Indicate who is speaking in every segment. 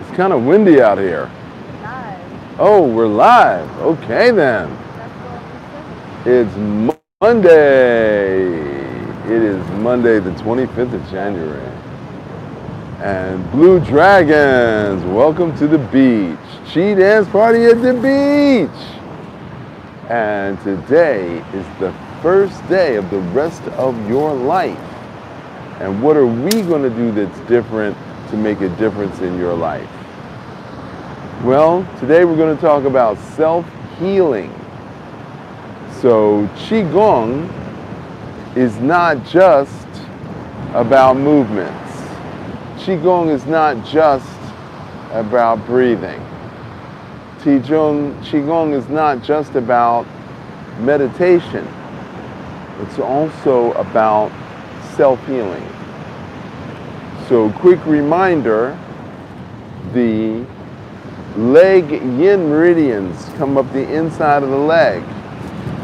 Speaker 1: It's kind of windy out here.
Speaker 2: Live.
Speaker 1: Oh, we're live. Okay then.
Speaker 2: That's what we said.
Speaker 1: It's Monday. It is Monday the 25th of January. And Blue Dragons, welcome to the beach. Chi dance party at the beach. And today is the first day of the rest of your life. And what are we going to do that's different to make a difference in your life? Well, today we're going to talk about self-healing. So Qigong is not just about movements. Qigong is not just about breathing. Qigong is not just about meditation. It's also about self-healing. So quick reminder, the leg yin meridians come up the inside of the leg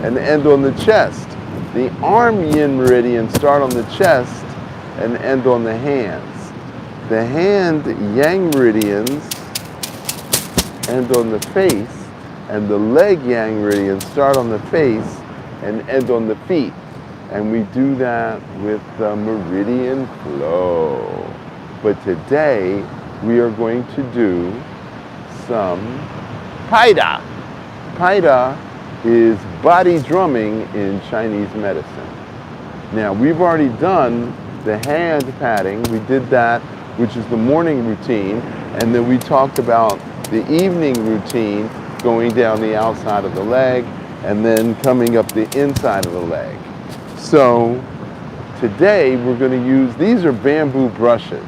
Speaker 1: and end on the chest. The arm yin meridians start on the chest and end on the hands. The hand yang meridians end on the face, and the leg yang meridians start on the face and end on the feet. And we do that with the meridian flow. But today we are going to do some Paida. Paida is body drumming in Chinese medicine. Now, we've already done the hand patting. We did that, which is the morning routine, and then we talked about the evening routine, going down the outside of the leg and then coming up the inside of the leg. So today we're going to use, these are bamboo brushes,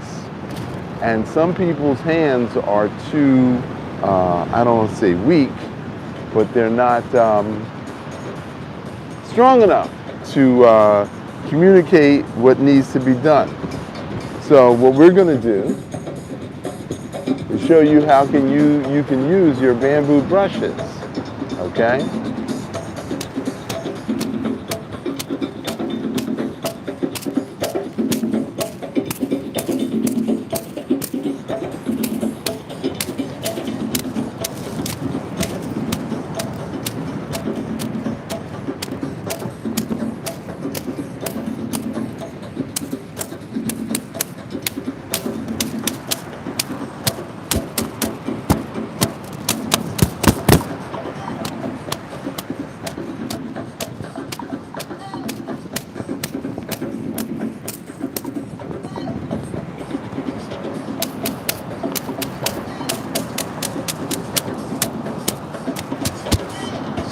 Speaker 1: and some people's hands are too, I don't want to say weak, but they're not strong enough to communicate what needs to be done. So what we're going to do is show you how you can use your bamboo brushes, okay?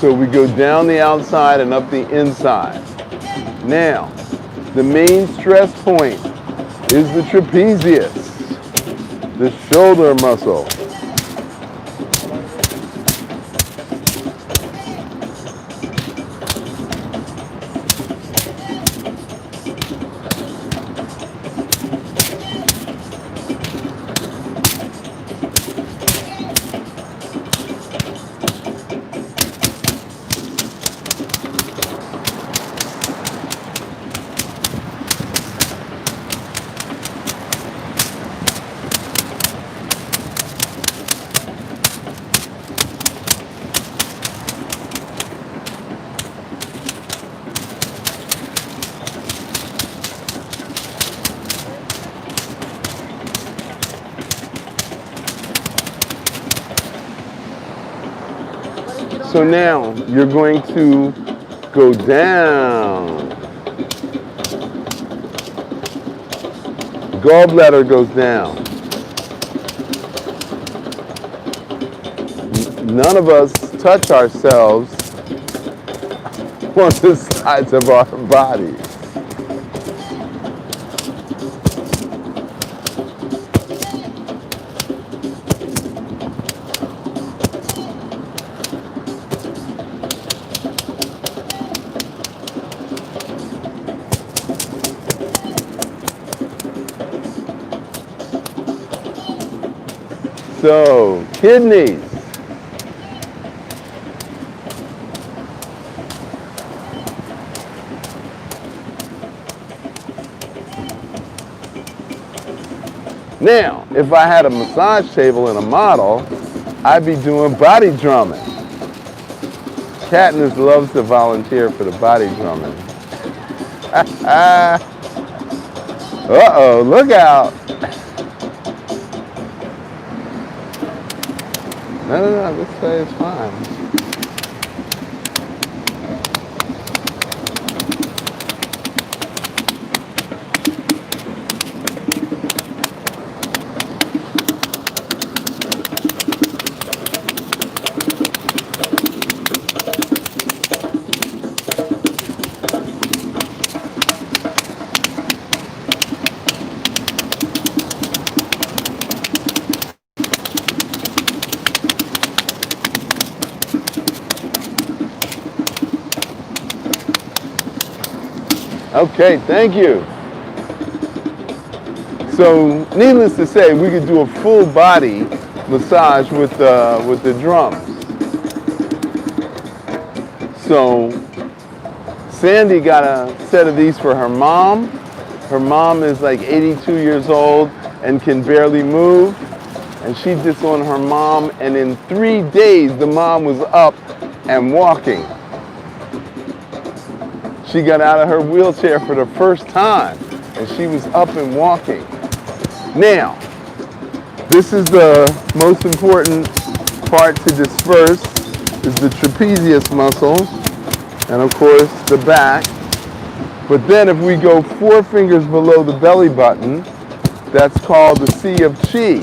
Speaker 1: So we go down the outside and up the inside. Now, the main stress point is the trapezius, the shoulder muscle. So now you're going to go down. Gallbladder goes down. None of us touch ourselves on the sides of our body. So, kidneys. Now, if I had a massage table and a model, I'd be doing body drumming. Katniss loves to volunteer for the body drumming. Uh-oh, look out. No, this way is fine. Okay, thank you. So, needless to say, we could do a full body massage with the drums. So, Sandy got a set of these for her mom. Her mom is like 82 years old and can barely move. And she did this on her mom, and in 3 days, the mom was up and walking. She got out of her wheelchair for the first time, and she was up and walking. Now, this is the most important part to disperse, is the trapezius muscle, and of course the back. But then if we go 4 fingers below the belly button, that's called the Sea of Qi.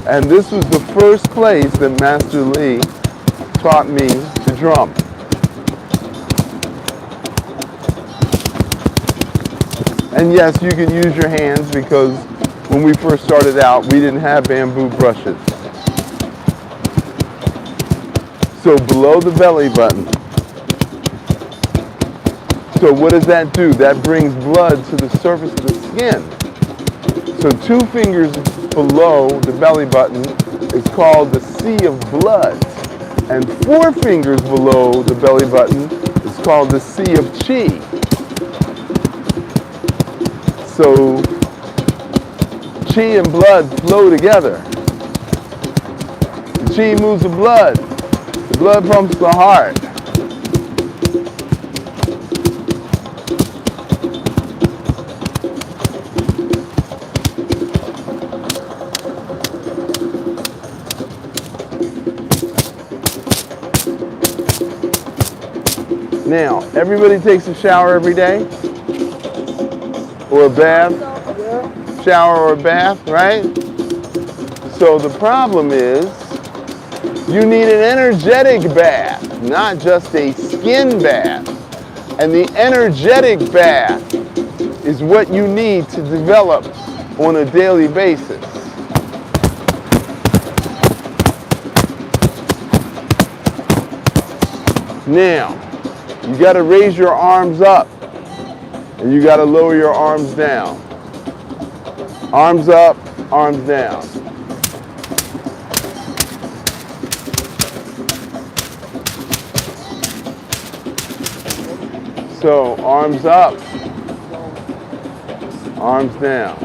Speaker 1: And this was the first place that Master Lee taught me to drum. And yes, you can use your hands because when we first started out, we didn't have bamboo brushes. So below the belly button. So what does that do? That brings blood to the surface of the skin. So 2 fingers below the belly button is called the Sea of Blood. And 4 fingers below the belly button is called the Sea of Qi. So Qi and blood flow together. The Qi moves the blood. The blood pumps the heart. Now, everybody takes a shower every day? Or a bath? Shower or a bath, right? So the problem is, you need an energetic bath, not just a skin bath. And the energetic bath is what you need to develop on a daily basis. Now, you got to raise your arms up and you got to lower your arms down. Arms up, arms down. So, arms up, arms down.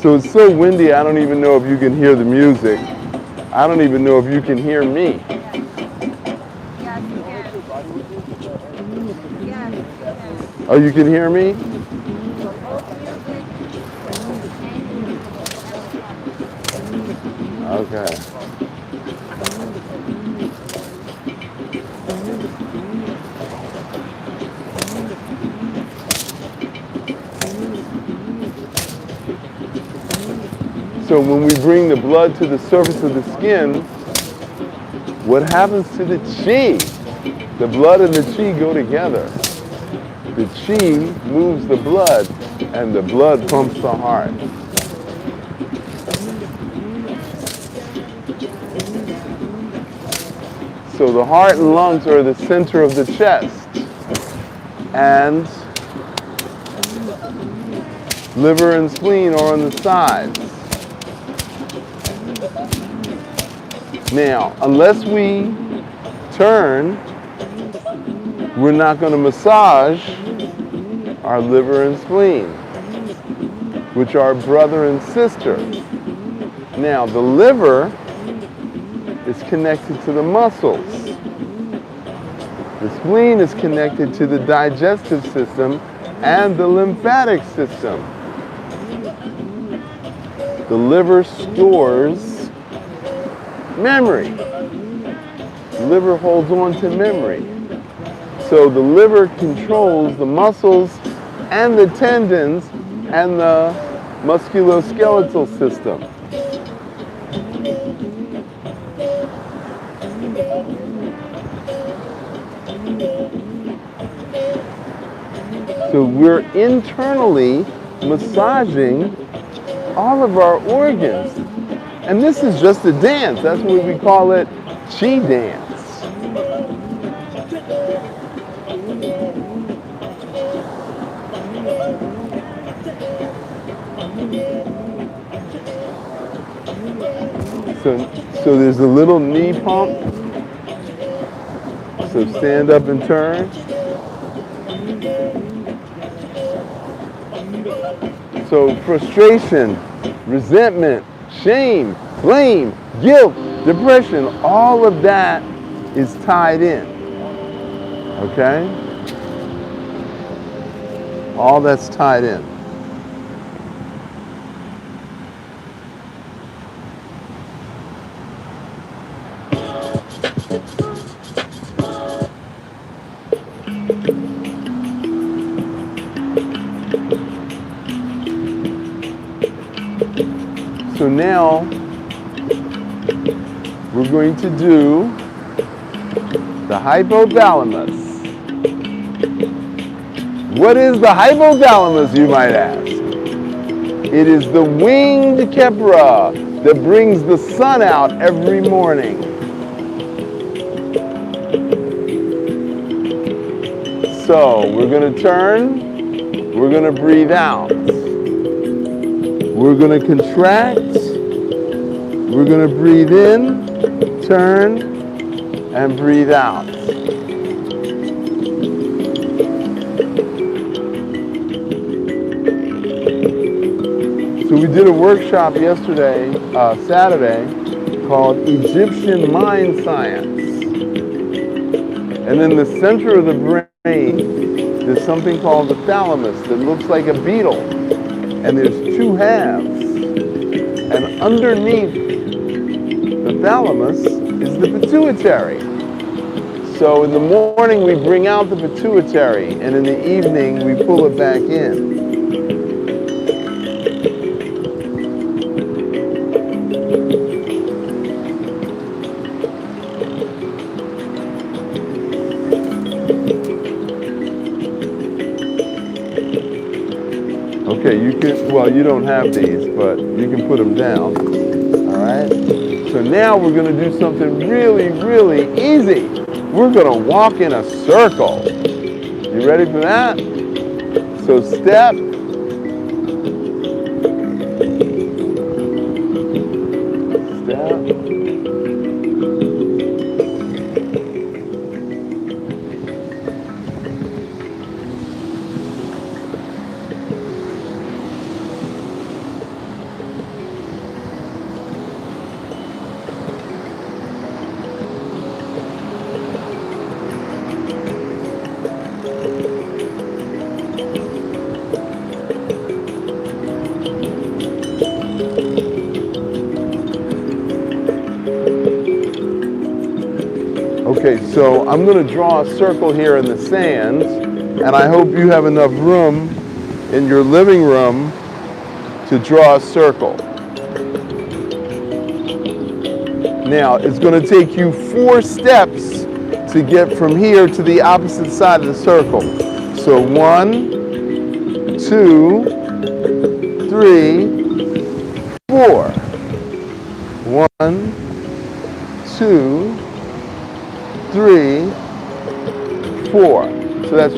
Speaker 1: So it's so windy, I don't even know if you can hear the music. I don't even know if you can hear me.
Speaker 2: Yes, you can. Yes.
Speaker 1: Oh, you can hear me? Okay. So when we bring the blood to the surface of the skin, what happens to the Qi? The blood and the Qi go together. The Qi moves the blood, and the blood pumps the heart. So the heart and lungs are the center of the chest. And liver and spleen are on the sides. Now, unless we turn, we're not going to massage our liver and spleen, which are brother and sister. Now, the liver is connected to the muscles. The spleen is connected to the digestive system and the lymphatic system. The liver stores memory. The liver holds on to memory. So the liver controls the muscles and the tendons and the musculoskeletal system. So we're internally massaging all of our organs. And this is just a dance. That's why we call it Qi dance. So there's a little knee pump. So stand up and turn. So frustration, resentment, shame, blame, guilt, depression, all of that is tied in. Okay? All that's tied in. So now we're going to do the hypothalamus. What is the hypothalamus, you might ask? It is the winged kepra that brings the sun out every morning. So we're going to turn, we're going to breathe out. We're going to contract, we're going to breathe in, turn, and breathe out. So we did a workshop yesterday, Saturday, called Egyptian Mind Science. And in the center of the brain, there's something called the thalamus that looks like a beetle. And there's two halves. And underneath the thalamus is the pituitary. So in the morning we bring out the pituitary, and in the evening we pull it back in. Okay, you can, well, you don't have these, but you can put them down. All right? So now we're going to do something really, really easy. We're going to walk in a circle. You ready for that? So step. Step. Okay, so I'm going to draw a circle here in the sand, and I hope you have enough room in your living room to draw a circle. Now, it's going to take you 4 steps to get from here to the opposite side of the circle. So 1, 2, 3, 4. 1, 2, 3, 4. So that's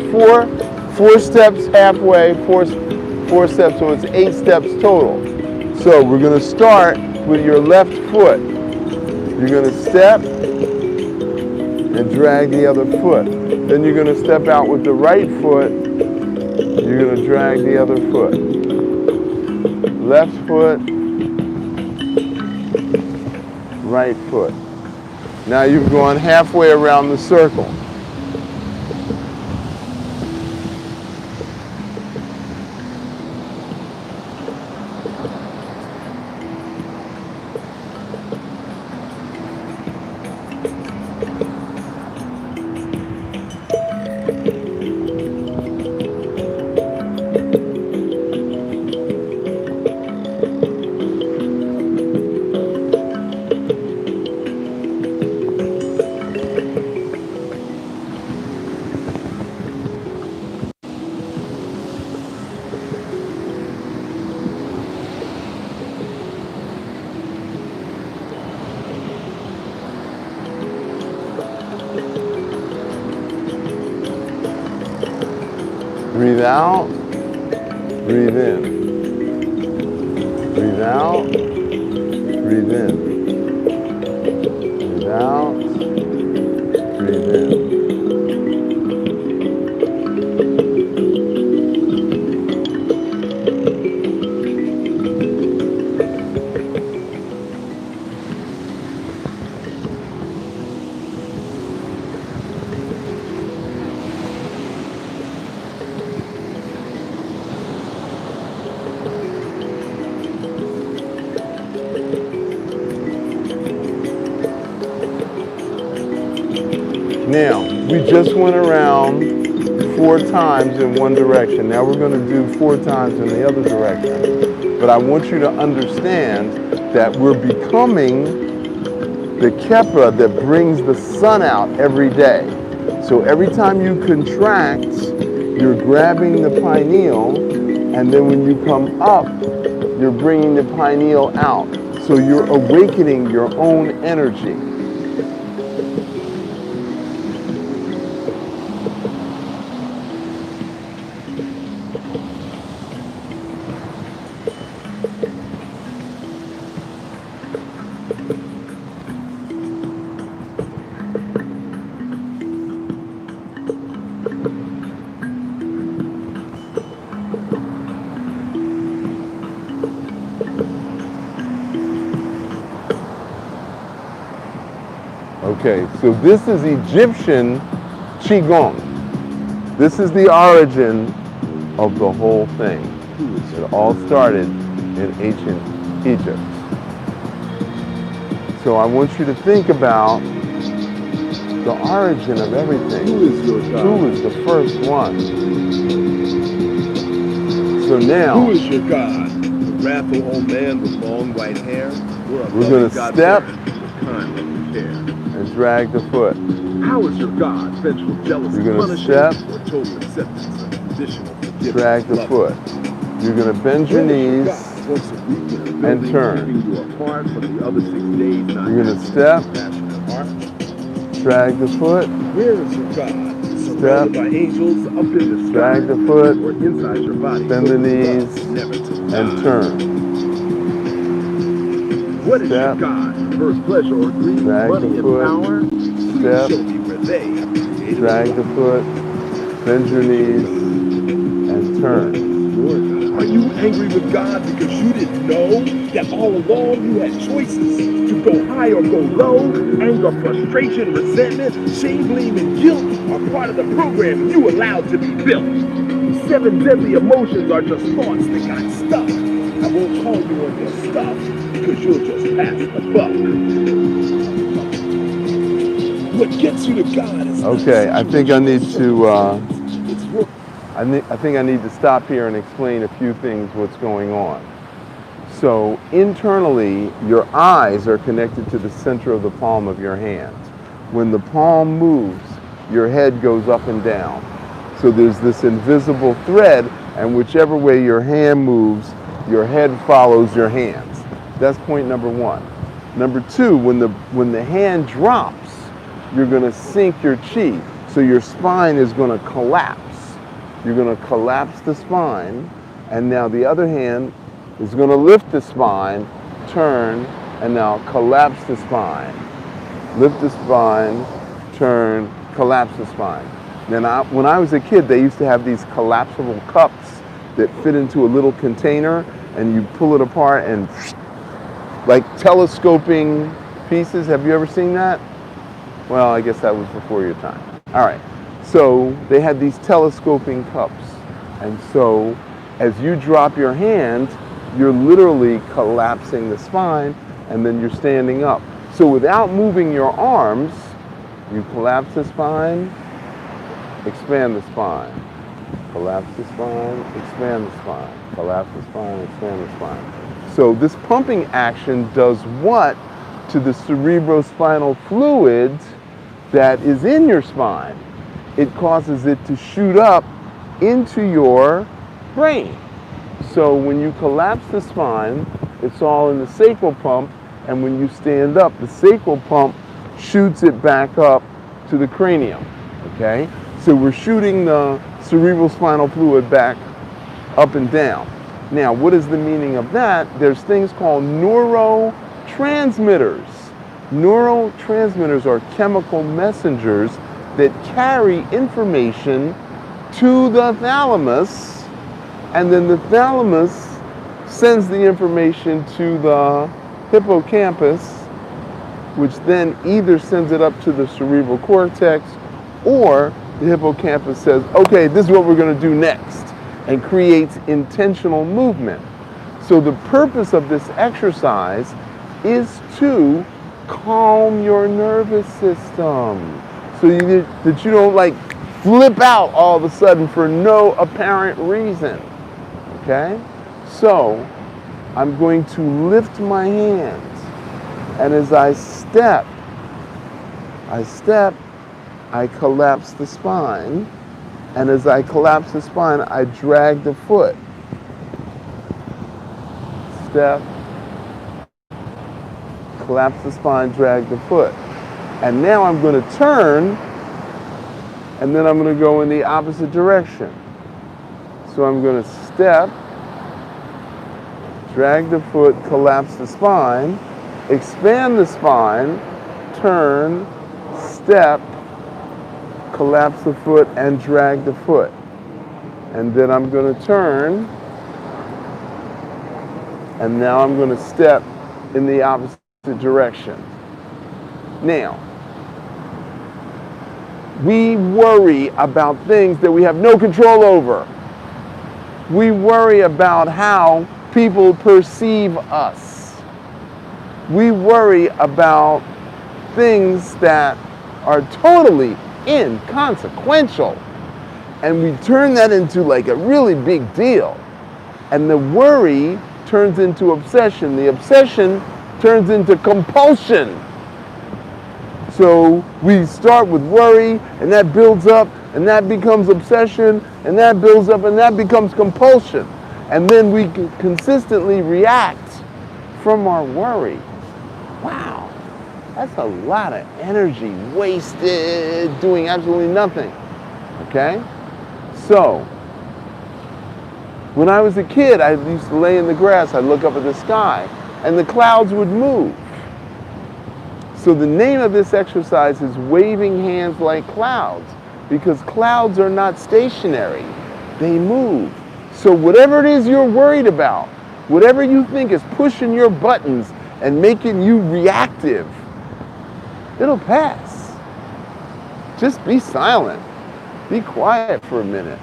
Speaker 1: four steps halfway, four steps, so it's 8 steps total. So we're going to start with your left foot. You're going to step and drag the other foot. Then you're going to step out with the right foot. You're going to drag the other foot. Left foot, right foot. Now you've gone halfway around the circle. Breathe out, breathe in. Breathe out, breathe in. Breathe out, breathe in. Now, we just went around 4 times in one direction. Now we're going to do 4 times in the other direction. But I want you to understand that we're becoming the Kepa that brings the sun out every day. So every time you contract, you're grabbing the pineal, and then when you come up, you're bringing the pineal out. So you're awakening your own energy. Okay, so this is Egyptian Qigong. This is the origin of the whole thing. It all started in ancient Egypt. So I want you to think about the origin of everything. Who is the first one? So now,
Speaker 3: who is your God? A wrathful old man with long white hair?
Speaker 1: We're going to step and drag the foot.
Speaker 3: How is your God? Vengeful, jealous,
Speaker 1: you're going to step,
Speaker 3: or total acceptance, unconditional forgiveness,
Speaker 1: drag the foot. You're going to bend your knees and turn.
Speaker 3: You apart from the other 6 days,
Speaker 1: you're going to step, drag the foot.
Speaker 3: Where is your God?
Speaker 1: Step,
Speaker 3: by angels up in the sky,
Speaker 1: drag the foot,
Speaker 3: or inside your body,
Speaker 1: bend the knees, and turn.
Speaker 3: What is your God? First pleasure or greed, money and power?
Speaker 1: Step,
Speaker 3: show me where they have created
Speaker 1: drag the foot, bend your knees, and turn.
Speaker 3: Are you angry with God because you didn't know that all along you had choices to go high or go low? Anger, frustration, resentment, shame, blame, and guilt are part of the program you allowed to be built. 7 deadly emotions are just thoughts that got stuck. I won't call you on your stuff because you'll just pass the buck. What gets you to God is
Speaker 1: okay, I think I need to I think I need to stop here and explain a few things what's going on. So internally, your eyes are connected to the center of the palm of your hand. When the palm moves, your head goes up and down. So there's this invisible thread, and whichever way your hand moves, your head follows your hands. That's point number 1. Number 2, when the hand drops, you're going to sink your chi. So your spine is going to collapse. You're going to collapse the spine, and now the other hand is going to lift the spine, turn, and now collapse the spine. Lift the spine, turn, collapse the spine. Then when I was a kid, they used to have these collapsible cups that fit into a little container, and you pull it apart and like telescoping pieces. Have you ever seen that? Well, I guess that was before your time. All right. So they had these telescoping cups. And so as you drop your hand, you're literally collapsing the spine, and then you're standing up. So without moving your arms, you collapse the spine, expand the spine. Collapse the spine, expand the spine. Collapse the spine, expand the spine. So this pumping action does what to the cerebrospinal fluid that is in your spine? It causes it to shoot up into your brain. So when you collapse the spine, it's all in the sacral pump, and when you stand up, the sacral pump shoots it back up to the cranium, okay? So we're shooting the cerebrospinal fluid back up and down. Now, what is the meaning of that? There's things called neurotransmitters. Neurotransmitters are chemical messengers that carry information to the thalamus, and then the thalamus sends the information to the hippocampus, which then either sends it up to the cerebral cortex, or the hippocampus says, okay, this is what we're going to do next, and creates intentional movement. So the purpose of this exercise is to calm your nervous system, so that you don't like flip out all of a sudden for no apparent reason. Okay? So I'm going to lift my hands, and as I step, I collapse the spine, and as I collapse the spine, I drag the foot. Step, collapse the spine, drag the foot. And now I'm going to turn, and then I'm going to go in the opposite direction. So I'm going to step, drag the foot, collapse the spine, expand the spine, turn, step, collapse the foot, and drag the foot. And then I'm going to turn, and now I'm going to step in the opposite direction. Now, we worry about things that we have no control over. We worry about how people perceive us. We worry about things that are totally inconsequential. And we turn that into like a really big deal. And the worry turns into obsession. The obsession turns into compulsion. So we start with worry, and that builds up, and that becomes obsession, and that builds up, and that becomes compulsion. And then we consistently react from our worry. Wow, that's a lot of energy wasted doing absolutely nothing. Okay? So, when I was a kid, I used to lay in the grass, I'd look up at the sky, and the clouds would move. So the name of this exercise is waving hands like clouds, because clouds are not stationary, they move. So whatever it is you're worried about, whatever you think is pushing your buttons and making you reactive, it'll pass. Just be silent. Be quiet for a minute.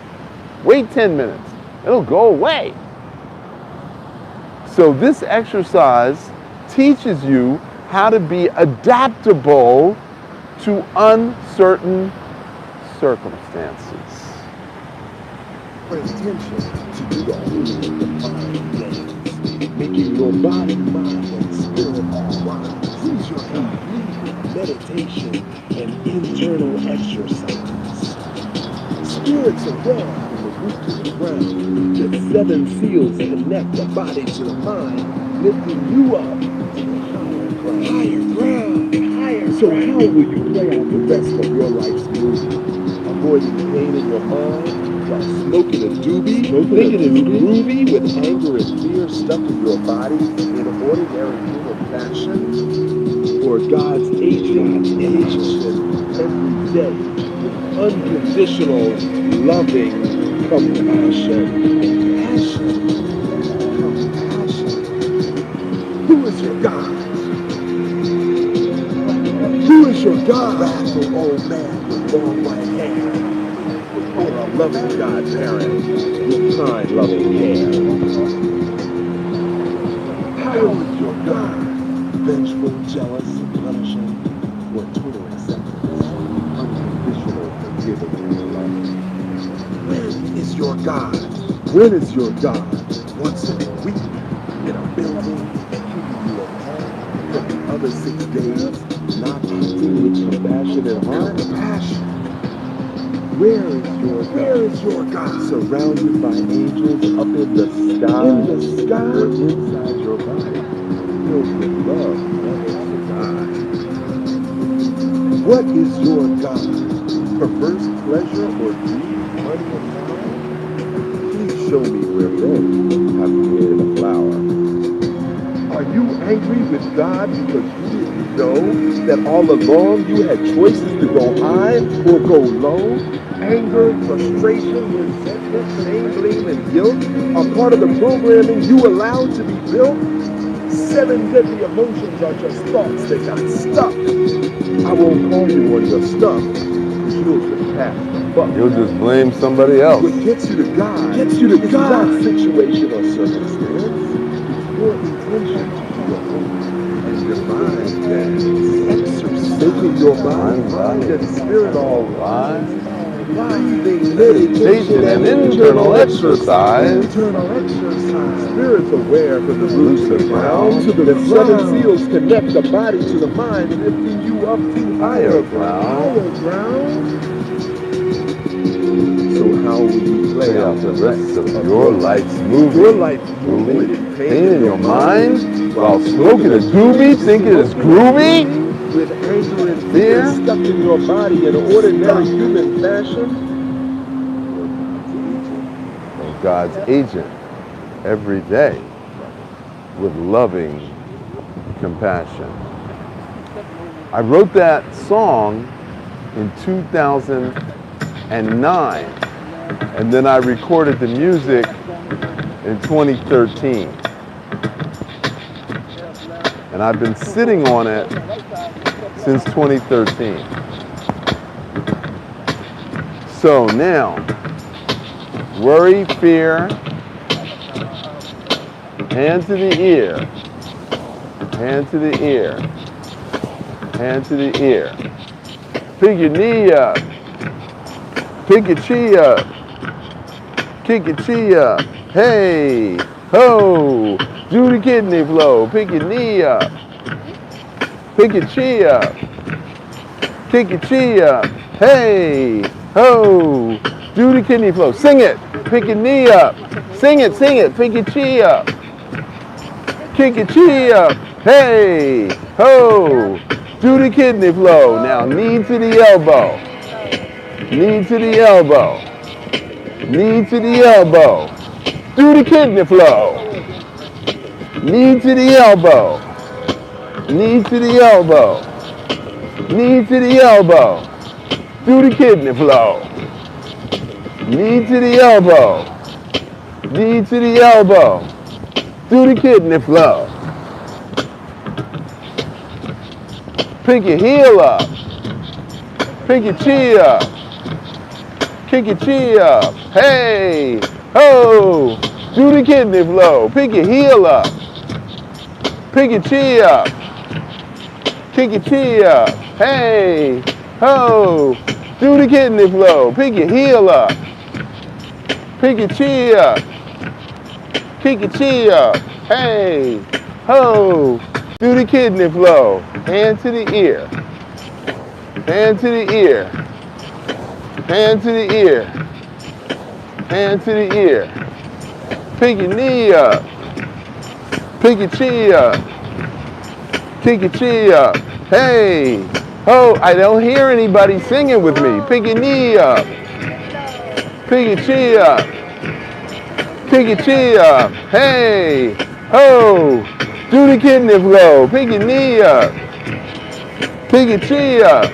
Speaker 1: Wait 10 minutes. It'll go away. So this exercise teaches you how to be adaptable to uncertain circumstances.
Speaker 3: Press attention to do the whole divine dance, making your body, mind, and spirit all rise. Use your complete meditation and internal exercise. Spirits are from the root to the ground. The 7 seals connect the body to the mind, lifting you up to the higher ground, higher So how will you play out the rest of your life's movie? Avoiding pain in your mind while smoking a doobie, thinking it's groovy with anger and fear stuck in your body in ordinary human fashion? Or God's agent every day with unconditional, loving compassion. Compassion. Who is your God? Who is your God? Wrathful old man with long white hair. Or a loving God-parent with kind, loving care. How is your God? Vengeful, jealous, and punishing, or total acceptance, unconditional, forgiving, and loving? When is your God? When is your God? Once in a week, in a building, keeping you apart from the other 6 days, not acting with compassion and heart? Compassion. Where is your God? Where is your God? Surrounded by angels up in the sky. In the sky? Or inside your body, filled with love, never to die. What is your God? Perverse pleasure or greed, money and power? Please show me where men have created a flower. Are you angry with God because you didn't know that all along you had choices to go high or go low? Anger, frustration, resentment, shame, blame, and guilt are part of the programming you allowed to be built. 7 deadly emotions are just thoughts that got stuck. I won't call you on your stuff, because you'll just pass the buck.
Speaker 1: You'll just blame somebody else.
Speaker 3: What gets you to God, it's not situation or circumstance. It's your intention to be a holy and divine dance. Exercising your mind, and spirit all wise. Meditation and internal exercise. Spirits aware from the roots of the ground to the 7 seals connect the body to the mind, lifting you up to higher ground. So how will you play out the rest of your life's movie? Your life's movie with pain in your mind while smoking a doobie, thinking it's groovy? With anger and fear stuck in your body in ordinary human fashion?
Speaker 1: Or God's agent every day with loving compassion. I wrote that song in 2009, and then I recorded the music in 2013. And I've been sitting on it since 2013. So now, worry, fear, hand to the ear, hand to the ear, hand to the ear. Pick your knee up, pick your chi up, kick your chi up, hey, ho, do the kidney flow, pick your knee up, pick your chi up, kick your chi up, hey, ho, do the kidney flow, sing it, pick your knee up, sing it, pick your chi up, kick your chi up, hey, ho, do the kidney flow. Now knee to the elbow, knee to the elbow, knee to the elbow, do the kidney flow, knee to the elbow, knee to the elbow, knee to the elbow, do the kidney flow, knee to the elbow, knee to the elbow, do the kidney flow. Pick your heel up, pick your chi up, kick your chi up, hey, ho, do the kidney flow, pick your heel up, pick your chi up, kick your chi up, hey, ho, do the kidney flow, pick your heel up, pick your chi up, kick your chi up, hey, ho, do the kidney flow, hand to the ear, hand to the ear, hand to the ear, hand to the ear, pick your knee up, pick your chi up, kick your chi up, hey, Ho, I don't hear anybody singing with me. Pick your knee up. Pick your chi up. Pick your chi up. Hey, ho. Do the kidney flow. Pick your knee up. Pick your chi up.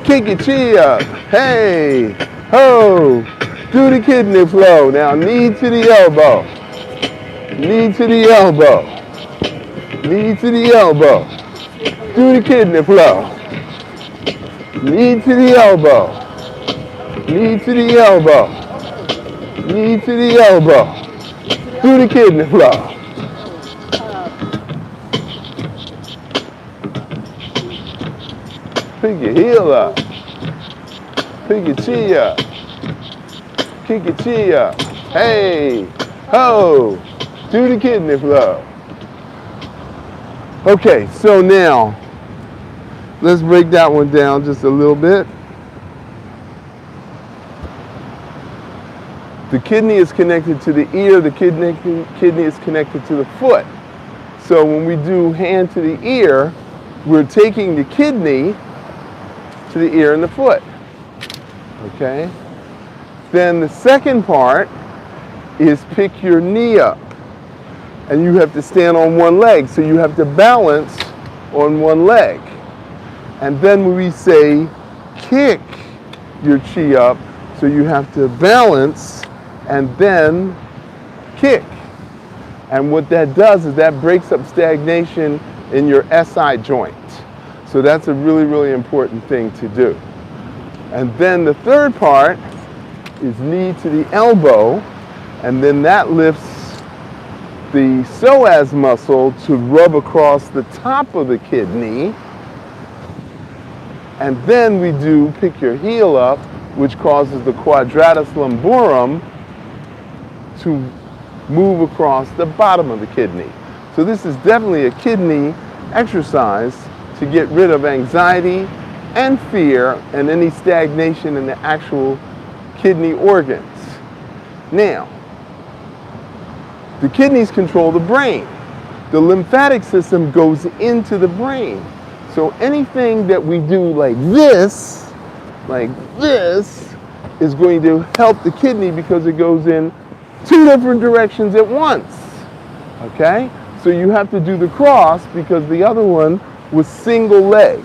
Speaker 1: Kick your chi up. Hey, ho. Do the kidney flow. Now knee to the elbow. Knee to the elbow. Knee to the elbow. Do the kidney flow. Knee to the elbow. Knee to the elbow. Knee to the elbow. Do the kidney flow. Pick your heel up. Pick your chi up. Kick your chi up. Hey, ho. Do the kidney flow. Okay, so now let's break that one down just a little bit. The kidney is connected to the ear, the kidney is connected to the foot. So when we do hand to the ear, we're taking the kidney to the ear and the foot. Okay? Then the second part is pick your knee up. And you have to stand on one leg, so you have to balance on one leg. And then when we say kick your chi up, so you have to balance and then kick. And what that does is that breaks up stagnation in your SI joint. So that's a really, really important thing to do. And then the third part is knee to the elbow, and then that lifts the psoas muscle to rub across the top of the kidney. And then we do pick your heel up, which causes the quadratus lumborum to move across the bottom of the kidney. So this is definitely a kidney exercise to get rid of anxiety and fear and any stagnation in the actual kidney organs. Now, the kidneys control the brain. The lymphatic system goes into the brain. So anything that we do like this, is going to help the kidney because it goes in two different directions at once. Okay? So you have to do the cross because the other one was single leg.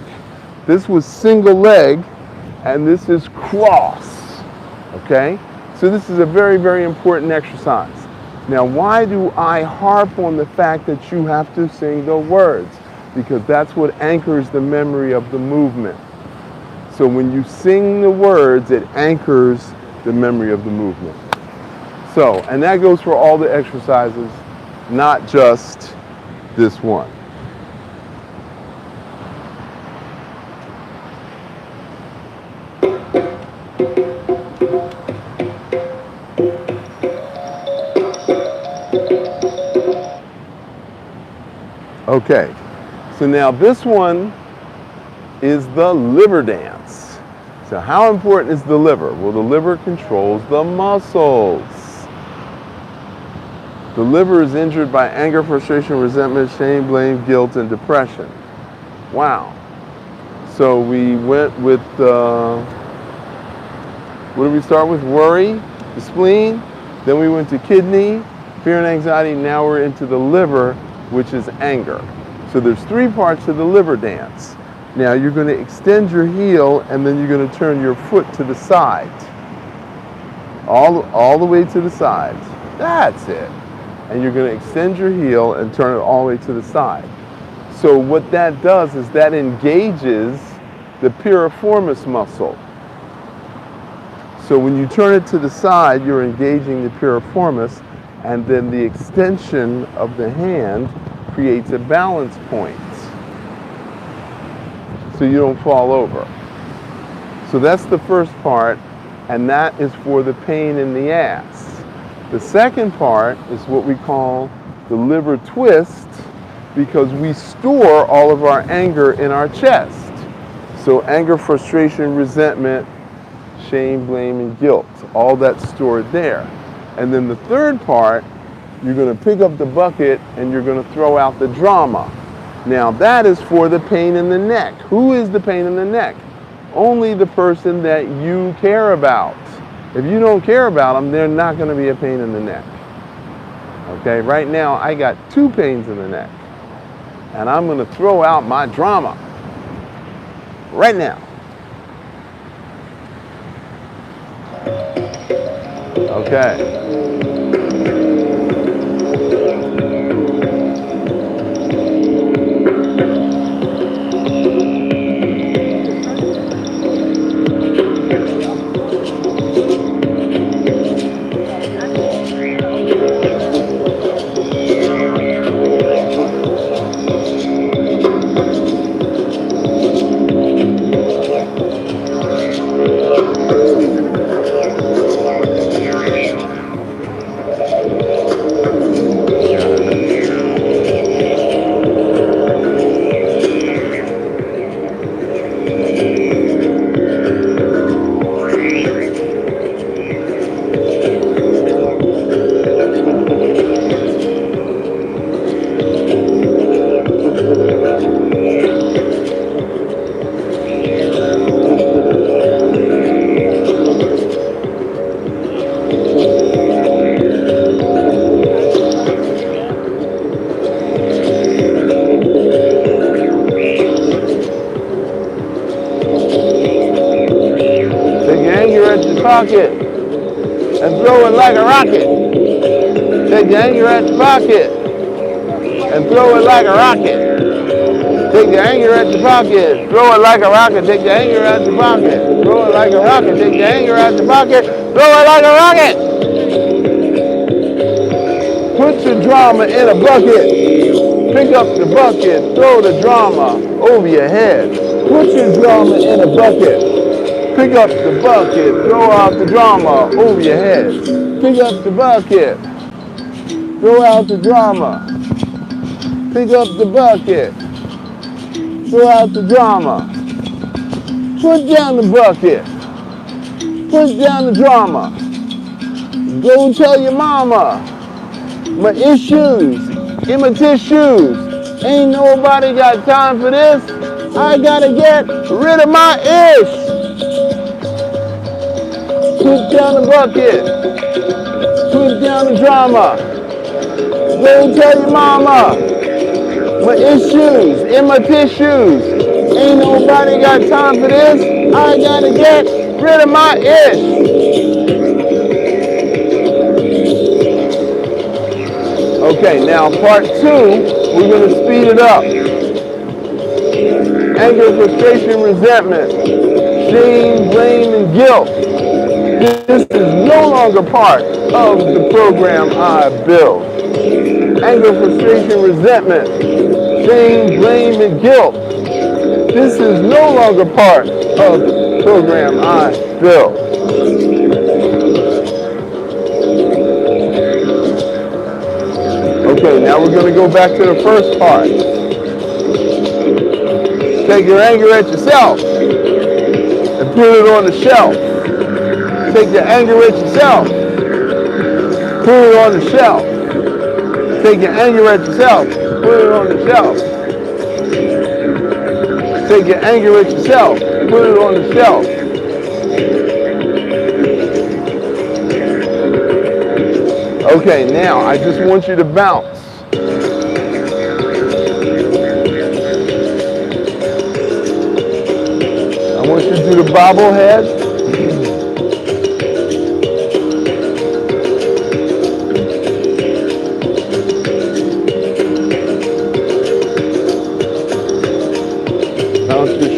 Speaker 1: This was single leg, and this is cross. Okay? So this is a very, very important exercise. Now, why do I harp on the fact that you have to sing the words? Because that's what anchors the memory of the movement. So when you sing the words, it anchors the memory of the movement. So, and that goes for all the exercises, not just this one. Okay, so now this one is the liver dance. So how important is the liver? Well, the liver controls the muscles. The liver is injured by anger, frustration, resentment, shame, blame, guilt, and depression. Wow. So we went with, what did we start with? Worry, the spleen. Then we went to kidney, fear and anxiety. Now we're into the liver, which is anger. So there's three parts to the liver dance. Now you're going to extend your heel and then you're going to turn your foot to the side. All the way to the side. That's it. And you're going to extend your heel and turn it all the way to the side. So what that does is that engages the piriformis muscle. So when you turn it to the side, you're engaging the piriformis, and then the extension of the hand creates a balance point so you don't fall over. So that's the first part, and that is for the pain in the ass. The second part is what we call the liver twist, because we store all of our anger in our chest. So anger, frustration, resentment, shame, blame, and guilt, all that's stored there. And then the third part, you're going to pick up the bucket and you're going to throw out the drama. Now that is for the pain in the neck. Who is the pain in the neck? Only the person that you care about. If you don't care about them, they're not going to be a pain in the neck. Okay, right now I got 2 pains in the neck. And I'm going to throw out my drama right now. Okay. Pocket and throw it like a rocket. Take your anger at your pocket and throw it like a rocket. Take your anger at your pocket, throw it like a rocket. Take your anger at your pocket, throw it like a rocket. Take your anger at your pocket, throw it like a rocket. Put your drama in a bucket. Pick up the bucket, throw the drama over your head. Put your drama in a bucket. Pick up the bucket, throw out the drama over your head. Pick up the bucket, throw out the drama. Pick up the bucket, throw out the drama. Put down the bucket, put down the drama. Go tell your mama, my issues in my tissues. Ain't nobody got time for this. I gotta get rid of my ish. Put down the bucket. Put down the drama. Go tell your mama. My issues in my tissues. Ain't nobody got time for this. I gotta get rid of my ish. Okay, now part 2, we're gonna speed it up. Anger, frustration, resentment, shame, blame, and guilt. This is no longer part of the program I built. Anger, frustration, resentment, shame, blame, and guilt. This is no longer part of the program I built. Okay, now we're going to go back to the first part. Take your anger at yourself and put it on the shelf. Take your anger at yourself. Put it on the shelf. Take your anger at yourself. Put it on the shelf. Take your anger at yourself. Put it on the shelf. Okay, now I just want you to bounce. I want you to do the bobblehead.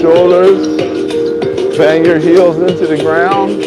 Speaker 1: Shoulders, bang your heels into the ground.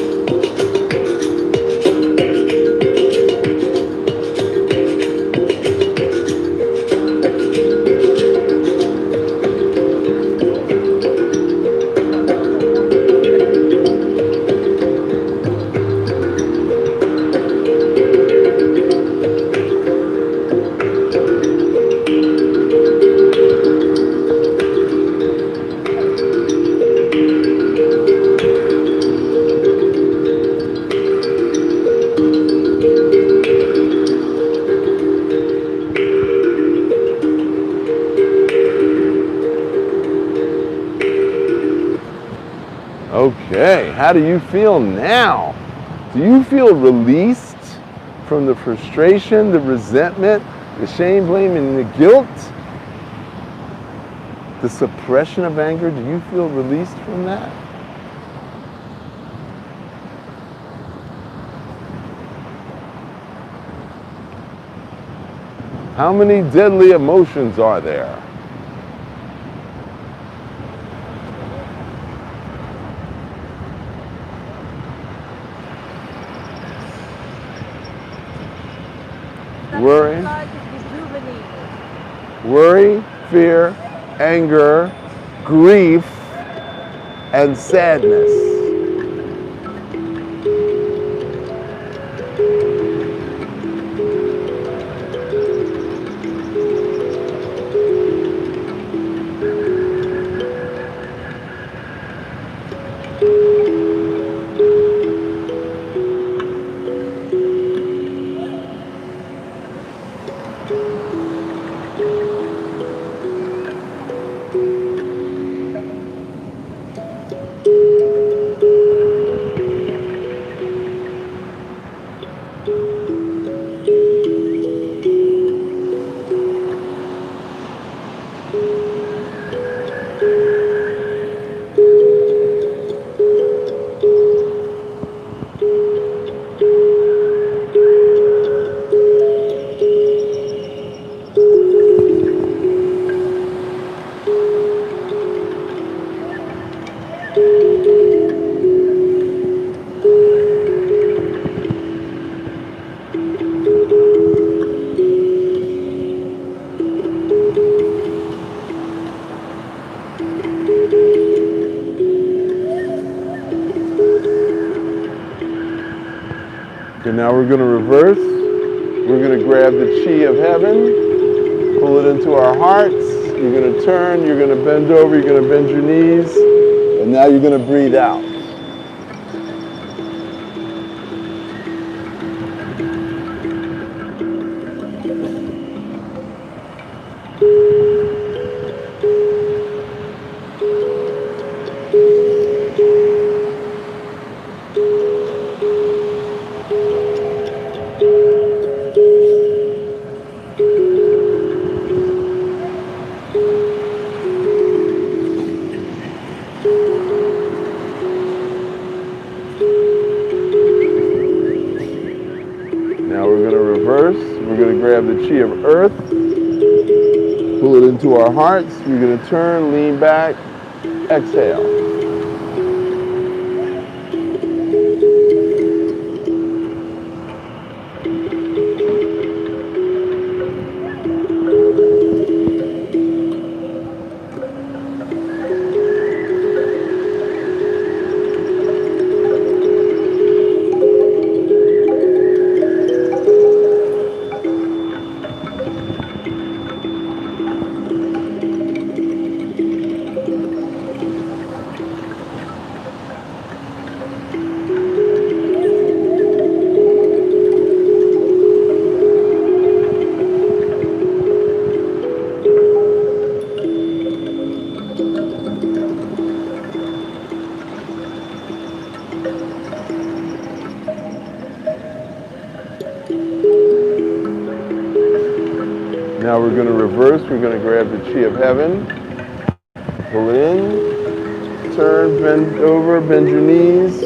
Speaker 1: Okay, how do you feel now? Do you feel released from the frustration, the resentment, the shame, blame, and the guilt? The suppression of anger, do you feel released from that? How many deadly emotions are there? Worry, worry, fear, anger, grief, and sadness. Okay, now we're going to reverse. We're going to grab the chi of heaven, pull it into our hearts. You're going to turn, you're going to bend over, you're going to bend your knees, and now you're going to breathe out. Now we're going to reverse. We're going to grab the chi of earth, pull it into our hearts. You're going to turn, lean back, exhale. Now we're going to reverse. We're going to grab the chi of heaven, pull it in, turn, bend over, bend your knees,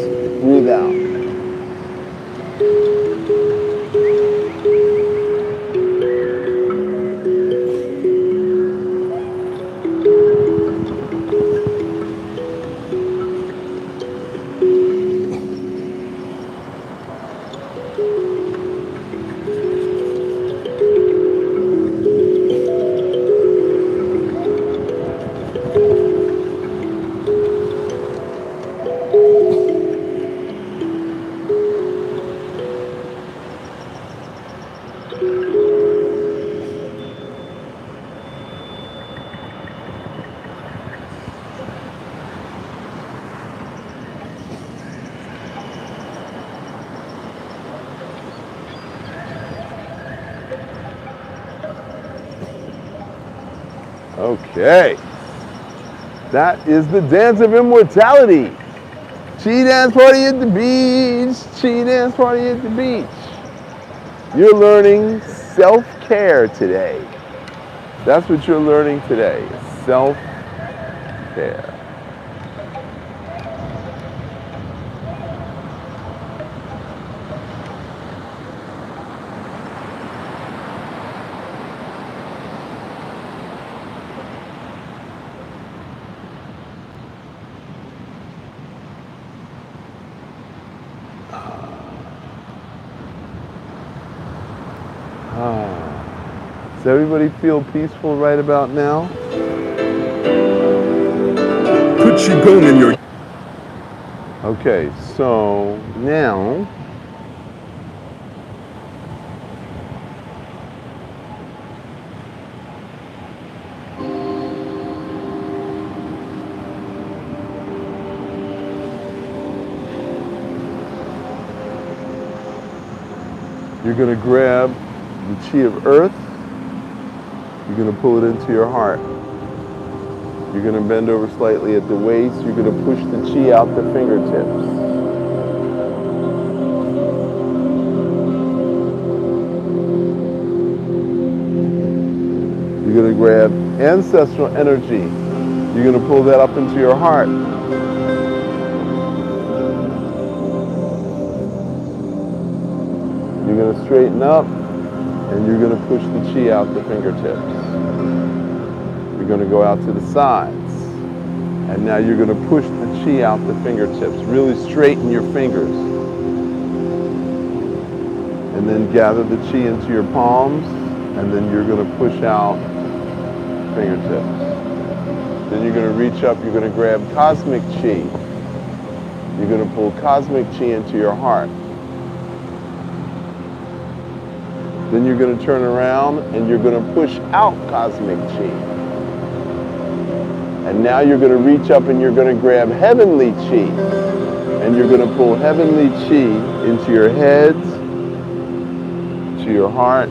Speaker 1: breathe out. Okay, that is the dance of immortality. Chi dance party at the beach. Chi dance party at the beach. You're learning self-care today. That's what you're learning today. Self-care. Does everybody feel peaceful right about now?
Speaker 3: Put Qigong in your...
Speaker 1: Okay, so now you're going to grab the chi of earth. You're going to pull it into your heart. You're going to bend over slightly at the waist. You're going to push the chi out the fingertips. You're going to grab ancestral energy. You're going to pull that up into your heart. You're going to straighten up, and you're going to push the chi out the fingertips. You're going to go out to the sides. And now you're going to push the chi out the fingertips. Really straighten your fingers. And then gather the chi into your palms, and then you're going to push out fingertips. Then you're going to reach up, you're going to grab cosmic chi. You're going to pull cosmic chi into your heart. Then you're going to turn around and you're going to push out cosmic chi. And now you're going to reach up and you're going to grab heavenly chi. And you're going to pull heavenly chi into your head, to your heart,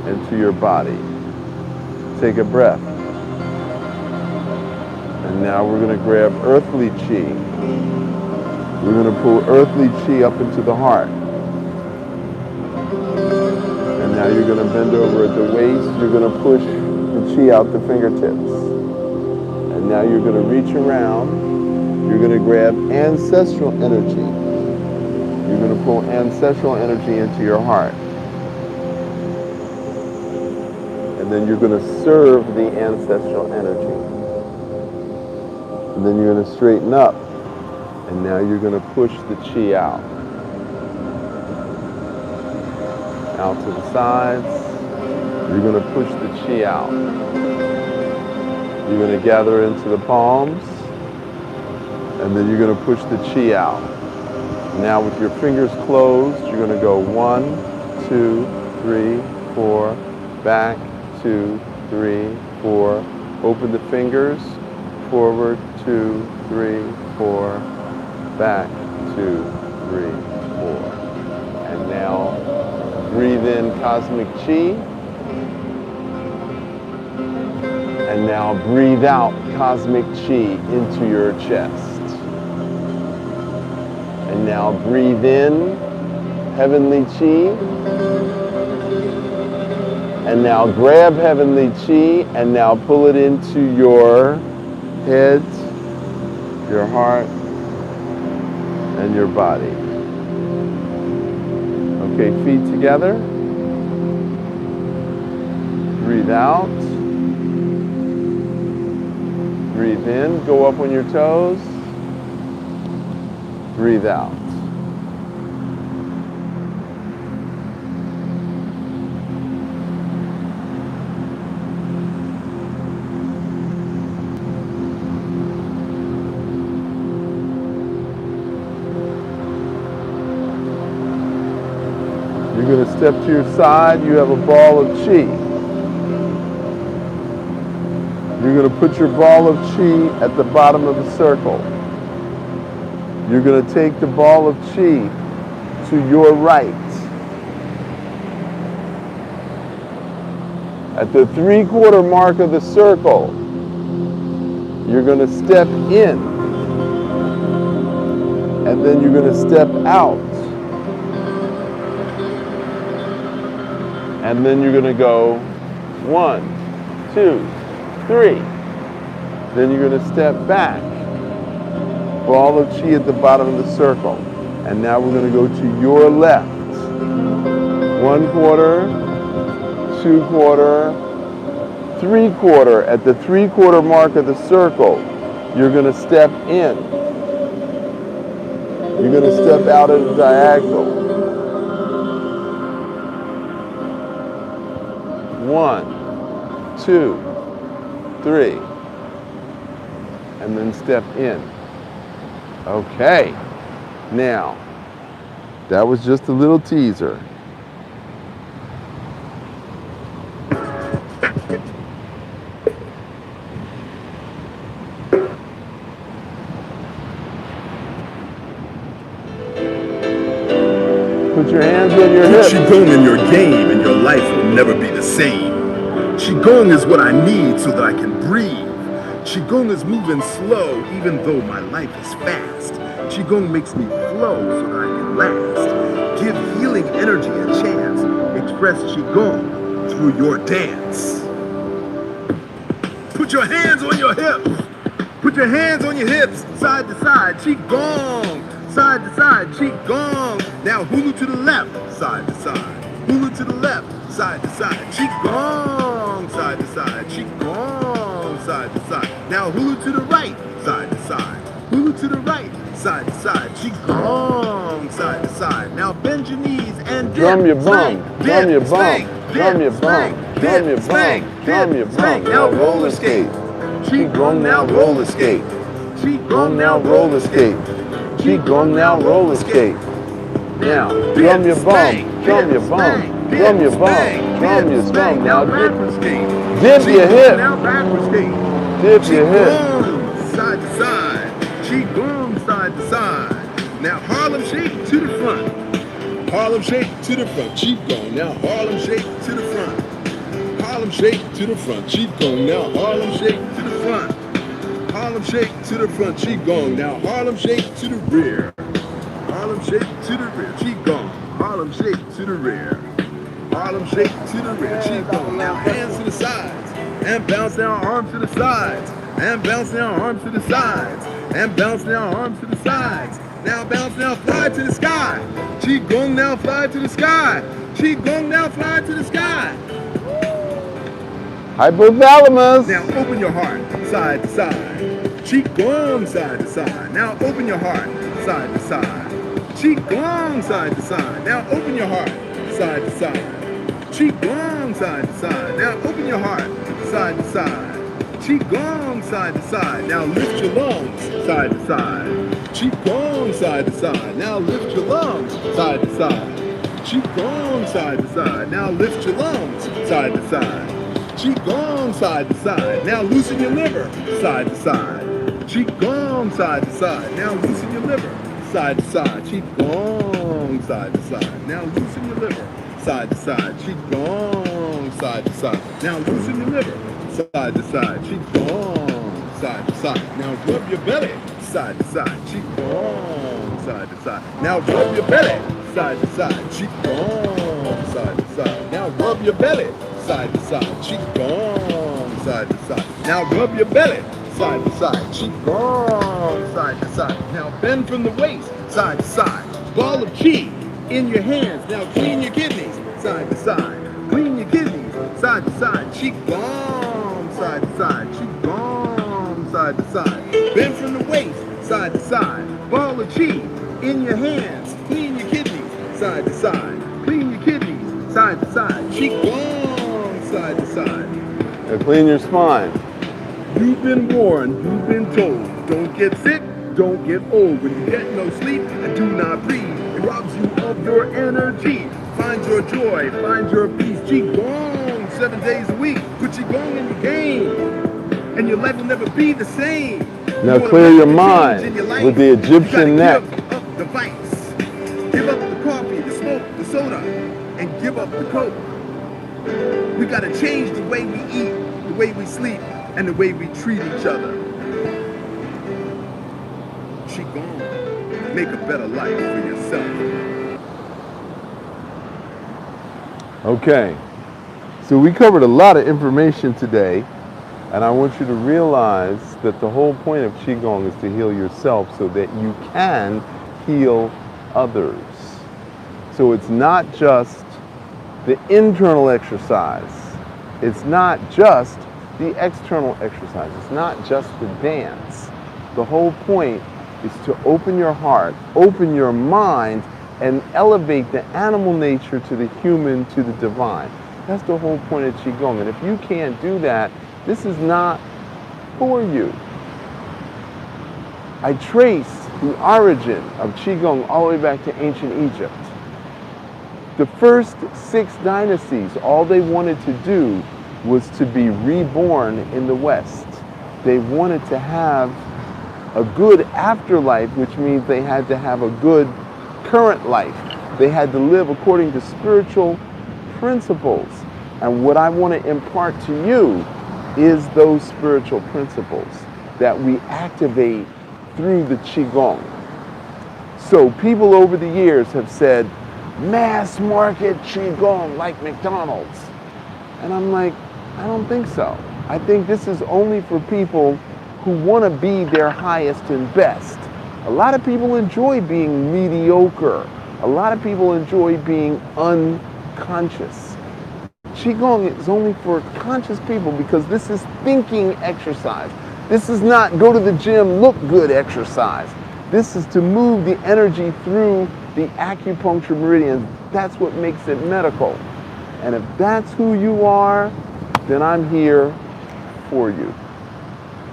Speaker 1: and to your body. Take a breath. And now we're going to grab earthly chi. We're going to pull earthly chi up into the heart. And now you're going to bend over at the waist. You're going to push the chi out the fingertips. And now you're going to reach around. You're going to grab ancestral energy. You're going to pull ancestral energy into your heart. And then you're going to serve the ancestral energy. And then you're going to straighten up. And now you're going to push the chi out. Out to the sides. You're going to push the chi out. You're going to gather into the palms. And then you're going to push the chi out. Now with your fingers closed, you're going to go 1, 2, 3, 4, back, 2, 3, 4. Open the fingers, forward, 2, 3, 4, back, 2, 3, 4. And now breathe in cosmic chi. And now breathe out cosmic chi into your chest. And now breathe in heavenly chi. And now grab heavenly chi and now pull it into your head, your heart, and your body. Okay, feet together. Breathe out. Breathe in. Go up on your toes. Breathe out. You're going to step to your side. You have a ball of chi. You're going to put your ball of chi at the bottom of the circle. You're going to take the ball of chi to your right. At the 3/4 mark of the circle, you're going to step in. and then you're going to step out. And then you're going to go 1, 2, 3. Then you're going to step back. Ball of chi at the bottom of the circle. And now we're going to go to your left. 1 quarter, 2 quarter, 3 quarter. At the 3 quarter mark of the circle, you're going to step in. You're going to step out at a diagonal. 1, 2, 3, and then step in. Okay, now, that was just a little teaser. Put your hands on your hips.
Speaker 3: Put Qigong in your game and your life will never be the same. Qigong is what I need so that I can breathe. Qigong is moving slow even though my life is fast. Qigong makes me flow so that I can last. Give healing energy a chance. Express Qigong through your dance. Put your hands on your hips. Put your hands on your hips, side to side, Qigong. Side to side, Qigong. Now hulu to the left, side to side. Hulu to the left, side to side, Qigong. Side to side, Qigong. Side to side. Now hulu to the right, side to side. Hulu to the right, side to side, Qigong. Side to side. Now bend your knees and dip.
Speaker 1: Drum your bum, drum your bum,
Speaker 3: spank,
Speaker 1: drum your
Speaker 3: dip,
Speaker 1: bum,
Speaker 3: spank,
Speaker 1: drum your
Speaker 3: dip,
Speaker 1: bum,
Speaker 3: spank,
Speaker 1: drum
Speaker 3: dip,
Speaker 1: your bum.
Speaker 3: spank.
Speaker 1: Now roller skate.
Speaker 3: Qigong, now roller skate.
Speaker 1: Qigong, now roller skate. Qigong, now roller skate. Now, drum your bum, drum your bum, drum your bum, drum your bum. Now dip your hip.
Speaker 3: Now backward skate.
Speaker 1: Dip your hip.
Speaker 3: Qigong, side to side. Qigong, side to side. Now Harlem shake to the front. Harlem shake to the front. Qigong. Now Harlem shake to the front. Harlem shake to the front. Qigong. Now Harlem shake to the front. Harlem shake to the front, Qigong. Now Harlem shake to the rear. Harlem shake to the rear, Qigong. Harlem shake to the rear. Harlem shake to the rear, Qigong. Now hands to the sides. And bounce down, arms to the sides. And bounce down, arms to the sides. And bounce down, arms to the sides. Now bounce down, fly to the sky. Qigong, now fly to the sky. Qigong, now fly to the sky.
Speaker 1: Hypothalamus.
Speaker 3: Now open your heart, side to side. Qigong, side to side. Now open your heart, side to side. Qigong, side to side. Now open your heart, side to side. Qigong, side to side. Now open your heart, side to side. Qigong, side to side. Now lift your lungs, side to side. Qigong, side to side. Now lift your lungs, side to side. Qigong, side to side. Now lift your lungs, side to side. Qigong, side to side. Now loosen your liver, side to side. Qigong, side to side. Now loosen your liver, side to side. Qigong, side to side. Now loosen your liver, side to side. Qigong, side to side. Now loosen your liver, side to side. Qigong, side to side. Now rub your belly, side to side. Qigong, side to side. Now rub your belly, side to side. Qigong, side to side. Now rub your belly, side to side. Qigong, side to side. Now rub your belly, side to side. Qigong, side to side. Now bend from the waist, side to side. Ball of chi in your hands. Now clean your kidneys, side to side. Clean your kidneys, side to side. Qigong, side to side. Qigong, side to side. Bend from the waist, side to side. Ball of chi in your hands. Clean your kidneys, side to side. Clean your kidneys, side to side. Qigong, side to side.
Speaker 1: Now clean your spine.
Speaker 3: You've been warned, you've been told. Don't get sick, don't get old. When you get no sleep and do not breathe, it robs you of your energy. Find your joy, find your peace. Qigong, 7 days a week. Put Qigong in your game, and your life will never be the same.
Speaker 1: Now clear your mind with the Egyptian neck.
Speaker 3: Give up the vice. Give up the coffee, the smoke, the soda, and give up the coke. We gotta change the way we eat, the way we sleep, and the way we treat each other. Qigong. make a better life for yourself.
Speaker 1: Okay, so we covered a lot of information today, and I want you to realize that the whole point of Qigong is to heal yourself so that you can heal others. So it's not just the internal exercise. It's not just the external exercise. It's not just the dance. The whole point is to open your heart, open your mind, and elevate the animal nature to the human, to the divine. That's the whole point of Qigong. And if you can't do that, this is not for you. I trace the origin of Qigong all the way back to ancient Egypt. The first 6 dynasties, all they wanted to do was to be reborn in the West. They wanted to have a good afterlife, which means they had to have a good current life. They had to live according to spiritual principles. And what I want to impart to you is those spiritual principles that we activate through the Qigong. So people over the years have said, mass market Qigong like McDonald's. And I'm like, I don't think so. I think this is only for people who want to be their highest and best. A lot of people enjoy being mediocre. A lot of people enjoy being unconscious. Qigong is only for conscious people because this is thinking exercise. This is not go to the gym, look good exercise. This is to move the energy through the acupuncture meridians. That's what makes it medical. And if that's who you are, then I'm here for you.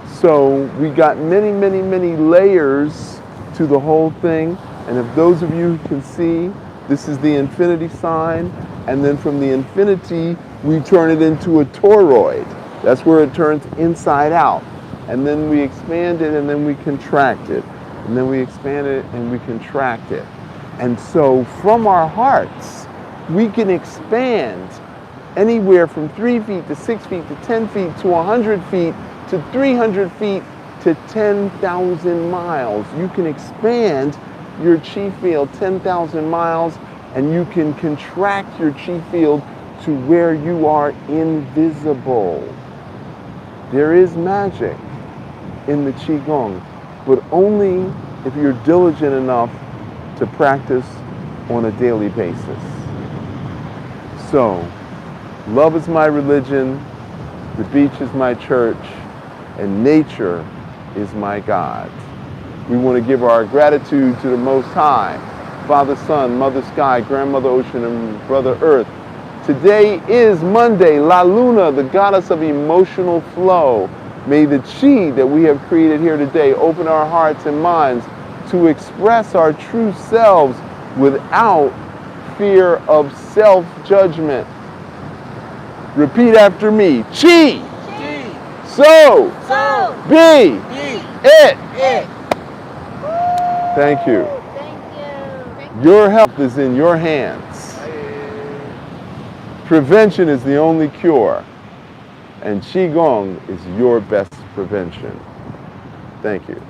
Speaker 1: So we got many, many, many layers to the whole thing. And if those of you can see, this is the infinity sign. And then from the infinity, we turn it into a toroid. That's where it turns inside out. And then we expand it and then we contract it. And then we expand it and we contract it. And so from our hearts, we can expand anywhere from 3 feet to 6 feet to 10 feet to 100 feet to 300 feet to 10,000 miles. You can expand your chi field 10,000 miles, and you can contract your chi field to where you are invisible. There is magic in the Qigong, but only if you're diligent enough to practice on a daily basis. So, love is my religion, the beach is my church, and nature is my God. We want to give our gratitude to the Most High, Father Sun, Mother Sky, Grandmother Ocean, and Brother Earth. Today is Monday, La Luna, the goddess of emotional flow. May the Qi that we have created here today open our hearts and minds to express our true selves without fear of self-judgment. Repeat after me. Qi.
Speaker 2: Qi.
Speaker 1: So.
Speaker 2: So.
Speaker 1: Be.
Speaker 2: Be.
Speaker 1: It.
Speaker 2: It.
Speaker 1: Thank you.
Speaker 2: Thank you.
Speaker 1: Your health is in your hands. Prevention is the only cure. And Qigong is your best prevention. Thank you.